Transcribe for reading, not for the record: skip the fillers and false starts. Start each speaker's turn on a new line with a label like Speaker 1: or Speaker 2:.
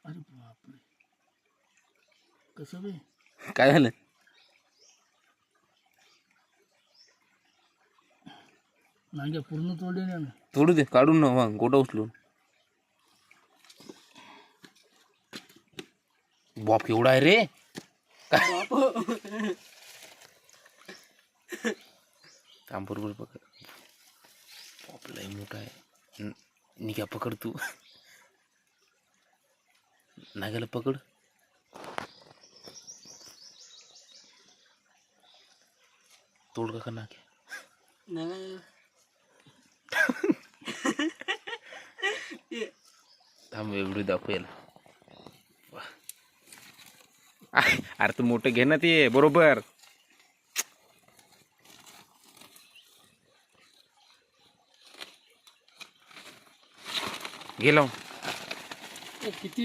Speaker 1: अरे बापरे, कसं बे?
Speaker 2: काय झालं?
Speaker 1: नांग्या पूर्ण तोडले ना.
Speaker 2: तोडू दे, काढून ना मग गोटा उचलून. बाप एवढा आहे रे. काम बरोबर पकड. बाप लय मोठा आहे. निघा पकड तू. नाग्याला पकड. तोड का नाग्या. थांब एवढी दाखवेल. अरे तू मोठं घे ना ते बरोबर. घे लावून.
Speaker 1: किती